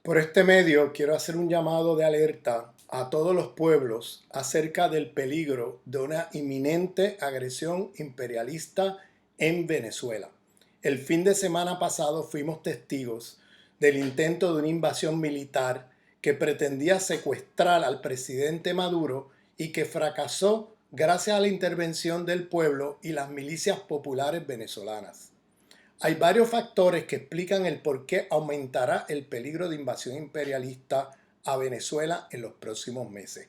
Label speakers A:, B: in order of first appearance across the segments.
A: Por este medio quiero hacer un llamado de alerta a todos los pueblos acerca del peligro de una inminente agresión imperialista en Venezuela. El fin de semana pasado fuimos testigos del intento de una invasión militar que pretendía secuestrar al presidente Maduro y que fracasó gracias a la intervención del pueblo y las milicias populares venezolanas. Hay varios factores que explican el por qué aumentará el peligro de invasión imperialista a Venezuela en los próximos meses.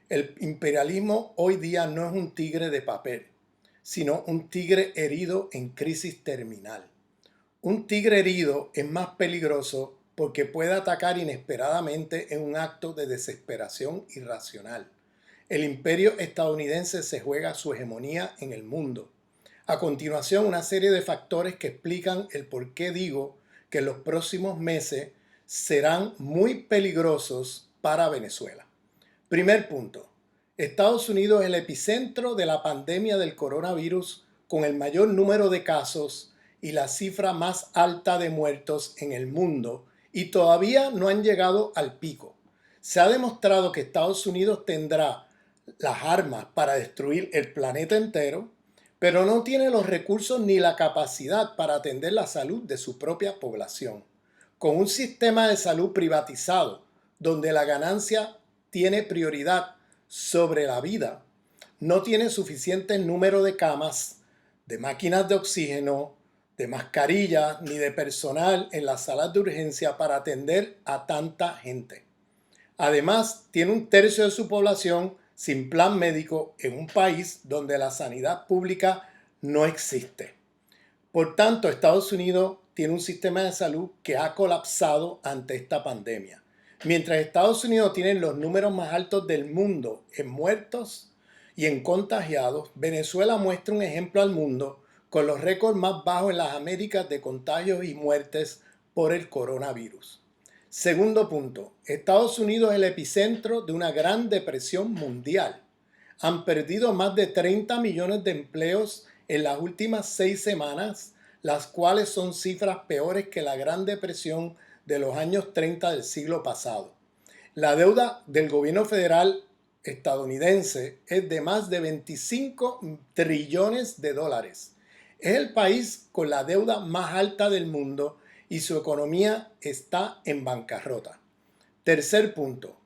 A: El imperialismo hoy día no es un tigre de papel, sino un tigre herido en crisis terminal. Un tigre herido es más peligroso porque puede atacar inesperadamente en un acto de desesperación irracional. El imperio estadounidense se juega su hegemonía en el mundo. A continuación, una serie de factores que explican el por qué digo que los próximos meses serán muy peligrosos para Venezuela. Primer punto. Estados Unidos es el epicentro de la pandemia del coronavirus con el mayor número de casos y la cifra más alta de muertos en el mundo y todavía no han llegado al pico. Se ha demostrado que Estados Unidos tendrá las armas para destruir el planeta entero, pero no tiene los recursos ni la capacidad para atender la salud de su propia población. Con un sistema de salud privatizado, donde la ganancia tiene prioridad sobre la vida, no tiene suficiente número de camas, de máquinas de oxígeno, de mascarillas ni de personal en las salas de urgencia para atender a tanta gente. Además, tiene un tercio de su población sin plan médico en un país donde la sanidad pública no existe. Por tanto, Estados Unidos tiene un sistema de salud que ha colapsado ante esta pandemia. Mientras Estados Unidos tiene los números más altos del mundo en muertos y en contagiados, Venezuela muestra un ejemplo al mundo con los récords más bajos en las Américas de contagios y muertes por el coronavirus. Segundo punto, Estados Unidos es el epicentro de una gran depresión mundial. Han perdido más de 30 millones de empleos en las últimas 6 semanas, las cuales son cifras peores que la Gran Depresión de los años 30 del siglo pasado. La deuda del gobierno federal estadounidense es de más de 25 trillones de dólares. Es el país con la deuda más alta del mundo y su economía está en bancarrota. Tercer punto.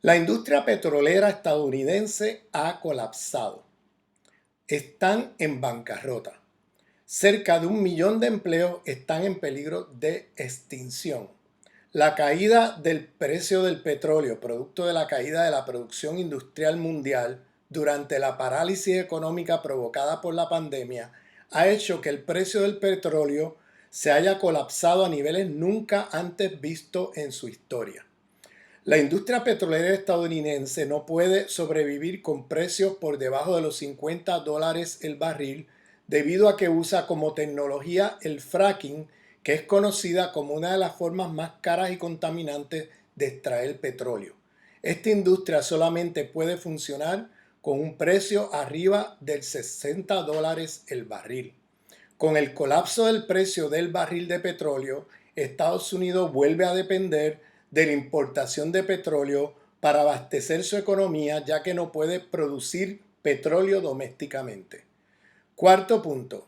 A: La industria petrolera estadounidense ha colapsado. Están en bancarrota. Cerca de 1 millón de empleos están en peligro de extinción. La caída del precio del petróleo, producto de la caída de la producción industrial mundial durante la parálisis económica provocada por la pandemia, ha hecho que el precio del petróleo se haya colapsado a niveles nunca antes vistos en su historia. La industria petrolera estadounidense no puede sobrevivir con precios por debajo de los $50 el barril debido a que usa como tecnología el fracking, que es conocida como una de las formas más caras y contaminantes de extraer petróleo. Esta industria solamente puede funcionar con un precio arriba del $60 el barril. Con el colapso del precio del barril de petróleo, Estados Unidos vuelve a depender de la importación de petróleo para abastecer su economía, ya que no puede producir petróleo domésticamente. Cuarto punto.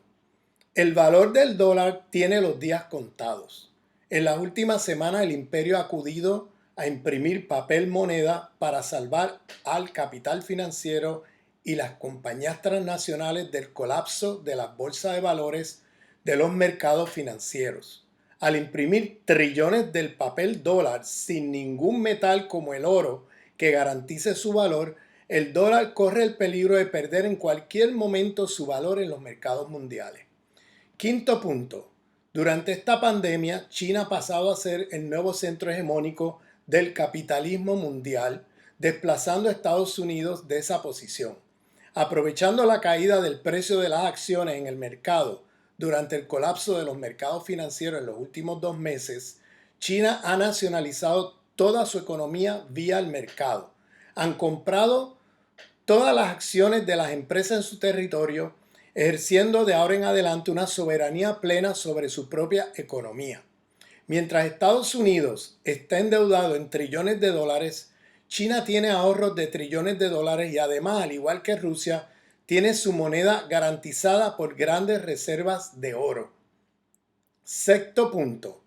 A: El valor del dólar tiene los días contados. En las últimas semanas el imperio ha acudido a imprimir papel moneda para salvar al capital financiero y las compañías transnacionales del colapso de las bolsas de valores de los mercados financieros. Al imprimir trillones del papel dólar sin ningún metal como el oro que garantice su valor, el dólar corre el peligro de perder en cualquier momento su valor en los mercados mundiales. Quinto punto. Durante esta pandemia, China ha pasado a ser el nuevo centro hegemónico del capitalismo mundial, desplazando a Estados Unidos de esa posición. Aprovechando la caída del precio de las acciones en el mercado durante el colapso de los mercados financieros en los últimos 2 meses, China ha nacionalizado toda su economía vía el mercado. Han comprado todas las acciones de las empresas en su territorio, ejerciendo de ahora en adelante una soberanía plena sobre su propia economía. Mientras Estados Unidos está endeudado en trillones de dólares, China tiene ahorros de trillones de dólares y además, al igual que Rusia, tiene su moneda garantizada por grandes reservas de oro. Sexto punto.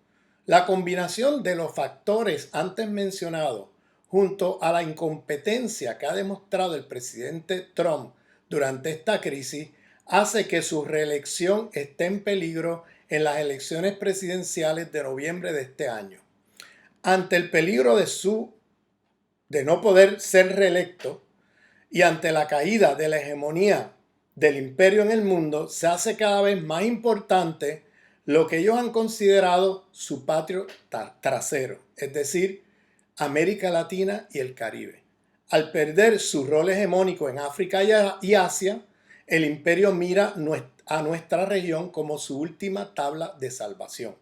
A: La combinación de los factores antes mencionados junto a la incompetencia que ha demostrado el presidente Trump durante esta crisis hace que su reelección esté en peligro en las elecciones presidenciales de noviembre de este año. Ante el peligro de no poder ser reelecto y ante la caída de la hegemonía del imperio en el mundo, se hace cada vez más importante lo que ellos han considerado su patio trasero, es decir, América Latina y el Caribe. Al perder su rol hegemónico en África y Asia, el imperio mira a nuestra región como su última tabla de salvación.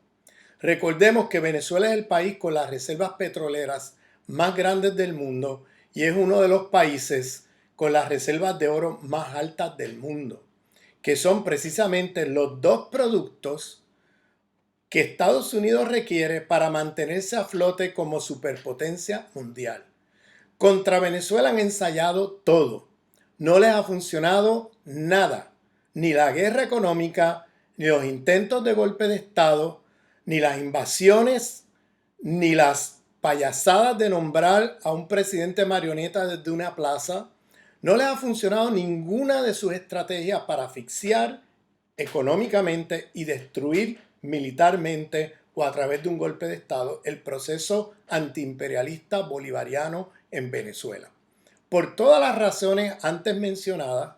A: Recordemos que Venezuela es el país con las reservas petroleras más grandes del mundo y es uno de los países con las reservas de oro más altas del mundo, que son precisamente los dos productos que Estados Unidos requiere para mantenerse a flote como superpotencia mundial. Contra Venezuela han ensayado todo. No les ha funcionado nada. Ni la guerra económica, ni los intentos de golpe de Estado, ni las invasiones, ni las payasadas de nombrar a un presidente marioneta desde una plaza. No les ha funcionado ninguna de sus estrategias para asfixiar económicamente y destruir militarmente o a través de un golpe de Estado el proceso antiimperialista bolivariano en Venezuela. Por todas las razones antes mencionadas,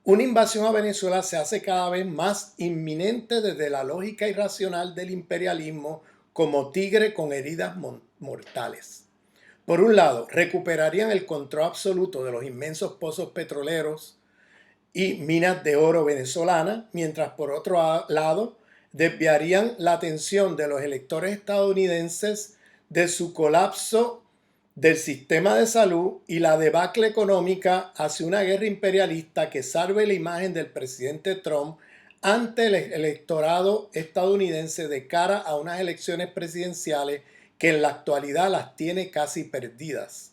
A: una invasión a Venezuela se hace cada vez más inminente desde la lógica irracional del imperialismo como tigre con heridas mortales. Por un lado, recuperarían el control absoluto de los inmensos pozos petroleros y minas de oro venezolanas, mientras por otro lado desviarían la atención de los electores estadounidenses de su colapso del sistema de salud y la debacle económica hacia una guerra imperialista que salve la imagen del presidente Trump ante el electorado estadounidense de cara a unas elecciones presidenciales que en la actualidad las tiene casi perdidas.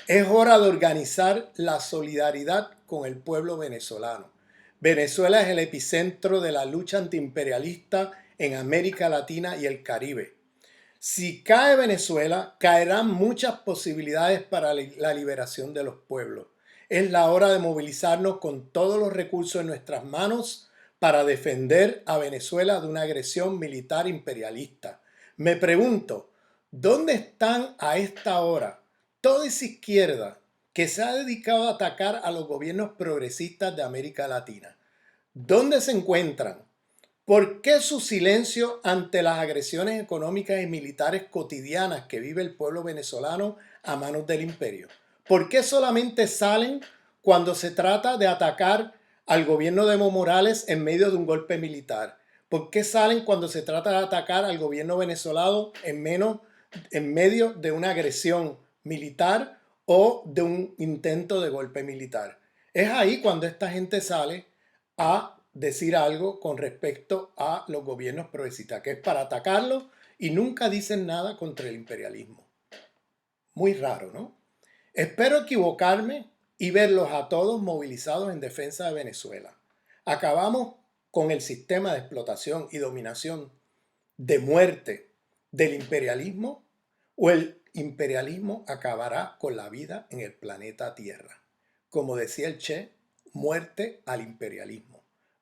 A: Es hora de organizar la solidaridad con el pueblo venezolano. Venezuela es el epicentro de la lucha antiimperialista en América Latina y el Caribe. Si cae Venezuela, caerán muchas posibilidades para la liberación de los pueblos. Es la hora de movilizarnos con todos los recursos en nuestras manos para defender a Venezuela de una agresión militar imperialista. Me pregunto, ¿dónde están a esta hora toda esa izquierda que se ha dedicado a atacar a los gobiernos progresistas de América Latina? ¿Dónde se encuentran? ¿Por qué su silencio ante las agresiones económicas y militares cotidianas que vive el pueblo venezolano a manos del imperio? ¿Por qué solamente salen cuando se trata de atacar al gobierno de Evo Morales en medio de un golpe militar? ¿Por qué salen cuando se trata de atacar al gobierno venezolano en medio de una agresión militar o de un intento de golpe militar? Es ahí cuando esta gente sale a decir algo con respecto a los gobiernos progresistas, que es para atacarlos y nunca dicen nada contra el imperialismo. Muy raro, ¿no? Espero equivocarme y verlos a todos movilizados en defensa de Venezuela. Acabamos con el sistema de explotación y dominación de muerte del imperialismo o el imperialismo acabará con la vida en el planeta Tierra. Como decía el Che, muerte al imperialismo.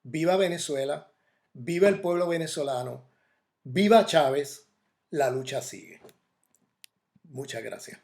A: Viva Venezuela, viva el pueblo venezolano, viva Chávez, la lucha sigue. Muchas gracias.